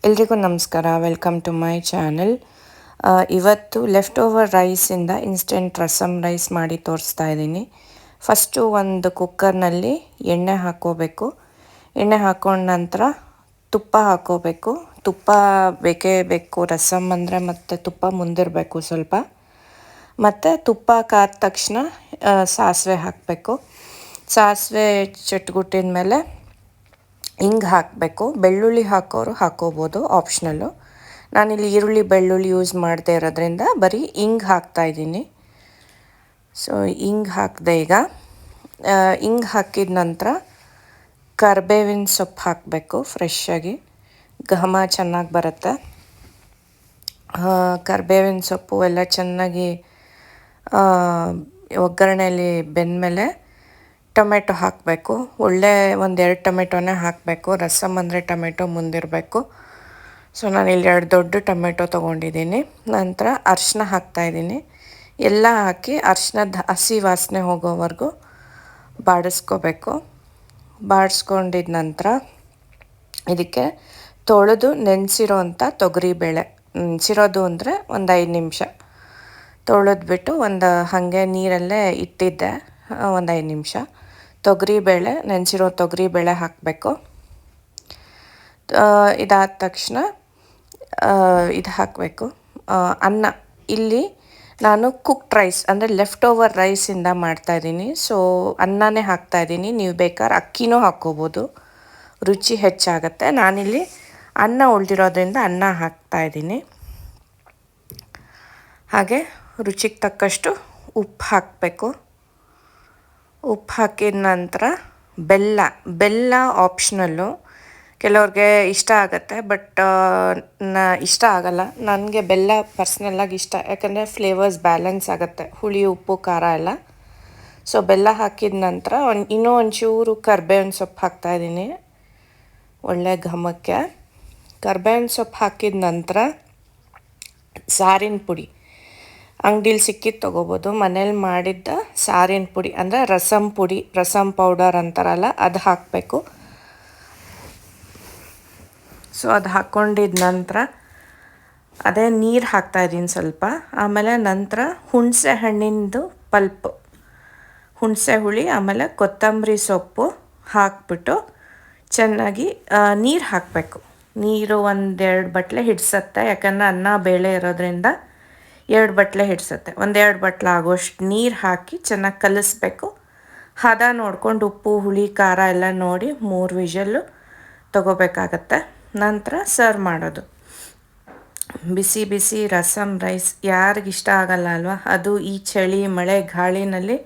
ಎಲ್ರಿಗೂ ನಮಸ್ಕಾರ. Welcome to my channel. ಇವತ್ತು ಲೆಫ್ಟ್ ಓವರ್ ರೈಸಿಂದ ಇನ್ಸ್ಟೆಂಟ್ ರಸಮ್ ರೈಸ್ ಮಾಡಿ ತೋರಿಸ್ತಾ ಇದ್ದೀನಿ. ಫಸ್ಟು ಒಂದು ಕುಕ್ಕರ್ನಲ್ಲಿ ಎಣ್ಣೆ ಹಾಕ್ಕೋಬೇಕು. ಎಣ್ಣೆ ಹಾಕ್ಕೊಂಡ ನಂತರ ತುಪ್ಪ ಹಾಕ್ಕೋಬೇಕು. ತುಪ್ಪ ಬೇಕೇ ಬೇಕು, ರಸಮ್ ಅಂದರೆ ಮತ್ತು ತುಪ್ಪ ಮುಂದಿರಬೇಕು ಸ್ವಲ್ಪ. ಮತ್ತು ತುಪ್ಪ ಕಾದ ತಕ್ಷಣ ಸಾಸಿವೆ ಹಾಕಬೇಕು. ಸಾಸಿವೆ ಚಟ್ಗುಟ್ಟಿದ ಮೇಲೆ ಹಿಂಗೆ ಹಾಕಬೇಕು. ಬೆಳ್ಳುಳ್ಳಿ ಹಾಕೋರು ಹಾಕೋಬೋದು, ಆಪ್ಷನಲ್ಲು. ನಾನಿಲ್ಲಿ ಈರುಳ್ಳಿ ಬೆಳ್ಳುಳ್ಳಿ ಯೂಸ್ ಮಾಡದೇ ಇರೋದ್ರಿಂದ ಬರೀ ಹಿಂಗೆ ಹಾಕ್ತಾಯಿದ್ದೀನಿ. ಸೊ ಹಿಂಗೆ ಹಾಕಿದೆ. ಈಗ ಹಿಂಗೆ ಹಾಕಿದ ನಂತರ ಕರಿಬೇವಿನ ಸೊಪ್ಪು ಹಾಕಬೇಕು. ಫ್ರೆಶ್ಶಾಗಿ ಘಮ ಚೆನ್ನಾಗಿ ಬರುತ್ತೆ. ಕರಿಬೇವಿನ ಸೊಪ್ಪು ಎಲ್ಲ ಚೆನ್ನಾಗಿ ಒಗ್ಗರಣೆಯಲ್ಲಿ ಬೆಂದಮೇಲೆ ಟೊಮೆಟೊ ಹಾಕಬೇಕು. ಒಳ್ಳೆ 1-2 ಟೊಮೆಟೊನೇ ಹಾಕಬೇಕು. ರಸಮ್ ಅಂದರೆ ಟೊಮೆಟೊ ಮುಂದಿರಬೇಕು. ಸೊ ನಾನಿಲ್ಲಿ 2 ದೊಡ್ಡ ಟೊಮೆಟೊ ತೊಗೊಂಡಿದ್ದೀನಿ. ನಂತರ ಅರಿಶಿನ ಹಾಕ್ತಾಯಿದ್ದೀನಿ. ಎಲ್ಲ ಹಾಕಿ ಅರಿಶಿನದ ಹಸಿ ವಾಸನೆ ಹೋಗೋವರೆಗೂ ಬಾಡಿಸ್ಕೋಬೇಕು. ಬಾಡಿಸ್ಕೊಂಡಿದ ನಂತರ ಇದಕ್ಕೆ ತೊಳೆದು ನೆನೆಸಿರೋ ಅಂಥ ತೊಗರಿಬೇಳೆ, ನೆನೆಸಿರೋದು ಅಂದರೆ ಒಂದು 5 ನಿಮಿಷ ತೊಳೆದ್ಬಿಟ್ಟು ಹಾಗೆ ನೀರಲ್ಲೇ ಇಟ್ಟಿದ್ದೆ ಒಂದು 5 ನಿಮಿಷ. ತೊಗರಿಬೇಳೆ, ನೆನೆಸಿರೋ ತೊಗರಿಬೇಳೆ ಹಾಕಬೇಕು. ಇದಾದ ತಕ್ಷಣ ಇದು ಹಾಕಬೇಕು, ಅನ್ನ. ಇಲ್ಲಿ ನಾನು ಕುಕ್ಡ್ ರೈಸ್ ಅಂದರೆ ಲೆಫ್ಟ್ ಓವರ್ ರೈಸಿಂದ ಮಾಡ್ತಾಯಿದ್ದೀನಿ. ಸೊ ಅನ್ನನೇ ಹಾಕ್ತಾಯಿದ್ದೀನಿ. ನೀವು ಬೇಕಾದ್ರೆ ಅಕ್ಕಿನೂ ಹಾಕ್ಕೋಬೋದು, ರುಚಿ ಹೆಚ್ಚಾಗುತ್ತೆ. ನಾನಿಲ್ಲಿ ಅನ್ನ ಉಳಿದಿರೋದ್ರಿಂದ ಅನ್ನ ಹಾಕ್ತಾಯಿದ್ದೀನಿ. ಹಾಗೆ ರುಚಿಗೆ ತಕ್ಕಷ್ಟು ಉಪ್ಪು ಹಾಕಬೇಕು. ಉಪ್ಪು ಹಾಕಿದ ನಂತರ ಬೆಲ್ಲ ಆಪ್ಷನಲ್ಲು. ಕೆಲವ್ರಿಗೆ ಇಷ್ಟ ಆಗುತ್ತೆ, ಬಟ್ ಇಷ್ಟ ಆಗಲ್ಲ. ನನಗೆ ಬೆಲ್ಲ ಪರ್ಸ್ನಲ್ಲಾಗಿ ಇಷ್ಟ, ಯಾಕಂದರೆ ಫ್ಲೇವರ್ಸ್ ಬ್ಯಾಲೆನ್ಸ್ ಆಗುತ್ತೆ, ಹುಳಿ ಉಪ್ಪು ಖಾರ ಎಲ್ಲ. ಸೊ ಬೆಲ್ಲ ಹಾಕಿದ ನಂತರ ಇನ್ನೂ ಒಂಚೂರು ಕರಿಬೇವಿನ ಸೊಪ್ಪು ಹಾಕ್ತಾಯಿದ್ದೀನಿ ಒಳ್ಳೆ ಘಮಕ್ಕೆ. ಕರಿಬೇವಿನ ಸೊಪ್ಪು ಹಾಕಿದ ನಂತರ ಸಾರಿನ ಪುಡಿ ಅಂಗಡೀಲಿ ಸಿಕ್ಕಿದ್ದು ತೊಗೋಬೋದು. ಮನೇಲಿ ಮಾಡಿದ್ದ ಸಾರಿನ ಪುಡಿ ಅಂದರೆ ರಸಮ್ ಪುಡಿ, ರಸಮ್ ಪೌಡರ್ ಅಂತಾರಲ್ಲ, ಅದು ಹಾಕಬೇಕು. ಸೊ ಅದು ಹಾಕ್ಕೊಂಡಿದ್ದ ನಂತರ ಅದೇ ನೀರು ಹಾಕ್ತಾಯಿದ್ದೀನಿ ಸ್ವಲ್ಪ. ಆಮೇಲೆ ನಂತರ ಹುಣಸೆ ಹಣ್ಣಿಂದು ಪಲ್ಪ್, ಹುಣಸೆ ಹುಳಿ, ಆಮೇಲೆ ಕೊತ್ತಂಬರಿ ಸೊಪ್ಪು ಹಾಕ್ಬಿಟ್ಟು ಚೆನ್ನಾಗಿ ನೀರು ಹಾಕಬೇಕು. ನೀರು 1-2 ಬಟ್ಲೆ ಹಿಡಿಸತ್ತೆ, ಯಾಕಂದರೆ ಅನ್ನ ಬೇಳೆ ಇರೋದ್ರಿಂದ 2 ಬಟ್ಲೆ ಹಿಡಿಸುತ್ತೆ. 1-2 ಬಟ್ಲು ಆಗೋಷ್ಟು ನೀರು ಹಾಕಿ ಚೆನ್ನಾಗಿ ಕಲಿಸ್ಬೇಕು. ಹದ ನೋಡ್ಕೊಂಡು ಉಪ್ಪು ಹುಳಿ ಖಾರ ಎಲ್ಲ ನೋಡಿ 3 ವಿಷಲ್ಲು ತೊಗೋಬೇಕಾಗತ್ತೆ. ನಂತರ ಸರ್ವ್ ಮಾಡೋದು. ಬಿಸಿ ಬಿಸಿ ರಸಮ್ ರೈಸ್ ಯಾರಿಗಿಷ್ಟ ಆಗಲ್ಲ ಅಲ್ವಾ? ಅದು ಈ ಚಳಿ ಮಳೆ ಗಾಳಿನಲ್ಲಿ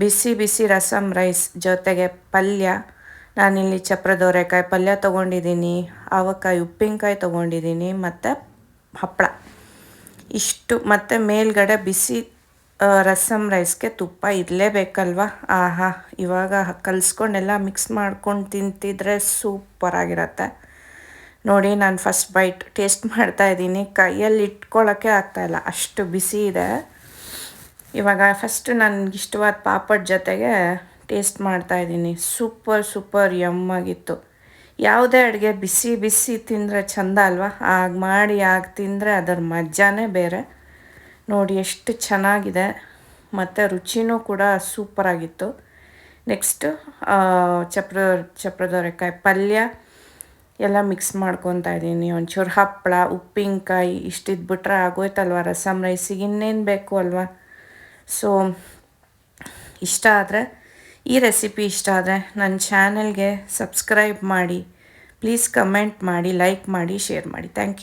ಬಿಸಿ ಬಿಸಿ ರಸಮ್ ರೈಸ್ ಜೊತೆಗೆ ಪಲ್ಯ. ನಾನಿಲ್ಲಿ ಚಪ್ರದೋರೆಕಾಯಿ ಪಲ್ಯ ತೊಗೊಂಡಿದ್ದೀನಿ, ಆವಕಾಯಿ ಉಪ್ಪಿನಕಾಯಿ ತೊಗೊಂಡಿದ್ದೀನಿ, ಮತ್ತು ಹಪ್ಪಳ. ಇಷ್ಟು. ಮತ್ತು ಮೇಲ್ಗಡೆ ಬಿಸಿ ರಸಮ್ ರೈಸ್ಗೆ ತುಪ್ಪ ಇರಲೇಬೇಕಲ್ವ? ಆಹಾ, ಇವಾಗ ಕಲಿಸ್ಕೊಂಡೆಲ್ಲ ಮಿಕ್ಸ್ ಮಾಡ್ಕೊಂಡು ತಿಂತಿದ್ರೆ ಸೂಪರಾಗಿರುತ್ತೆ. ನೋಡಿ, ನಾನು ಫಸ್ಟ್ ಬೈಟ್ ಟೇಸ್ಟ್ ಮಾಡ್ತಾಯಿದ್ದೀನಿ. ಕೈಯಲ್ಲಿ ಇಟ್ಕೊಳ್ಳೋಕ್ಕೆ ಆಗ್ತಾಯಿಲ್ಲ, ಅಷ್ಟು ಬಿಸಿ ಇದೆ. ಇವಾಗ ಫಸ್ಟ್ ನನಗಿಷ್ಟವಾದ ಪಾಪಡ್ ಜೊತೆಗೆ ಟೇಸ್ಟ್ ಮಾಡ್ತಾಯಿದ್ದೀನಿ. ಸೂಪರ್ ಯಮ್ಮಾಗಿತ್ತು. ಯಾವುದೇ ಅಡುಗೆ ಬಿಸಿ ಬಿಸಿ ತಿಂದರೆ ಚೆಂದ ಅಲ್ವಾ? ಆಗ ಮಾಡಿ ಆಗ ತಿಂದರೆ ಅದರ ಮಜಾನೇ ಬೇರೆ. ನೋಡಿ ಎಷ್ಟು ಚೆನ್ನಾಗಿದೆ, ಮತ್ತು ರುಚಿನೂ ಕೂಡ ಸೂಪರಾಗಿತ್ತು. ನೆಕ್ಸ್ಟು ಚಪ್ರದೋರೆಕಾಯಿ ಪಲ್ಯ ಎಲ್ಲ ಮಿಕ್ಸ್ ಮಾಡ್ಕೊತಾ ಇದ್ದೀನಿ. ಒಂಚೂರು ಹಪ್ಪಳ, ಉಪ್ಪಿನಕಾಯಿ ಇಷ್ಟಿದ್ಬಿಟ್ರೆ ಆಗೋಯ್ತಲ್ವ ರಸಮ್ ರೈಸಿಗೆ. ಇನ್ನೇನು ಬೇಕು ಅಲ್ವಾ? ಸೊ ಇಷ್ಟ ಆದರೆ, ಈ ರೆಸಿಪಿ ಇಷ್ಟ ಆದರೆ ನನ್ನ ಚಾನಲ್ಗೆ ಸಬ್ಸ್ಕ್ರೈಬ್ ಮಾಡಿ, ಪ್ಲೀಸ್ ಕಮೆಂಟ್ ಮಾಡಿ, ಲೈಕ್ ಮಾಡಿ, ಶೇರ್ ಮಾಡಿ. Thank you.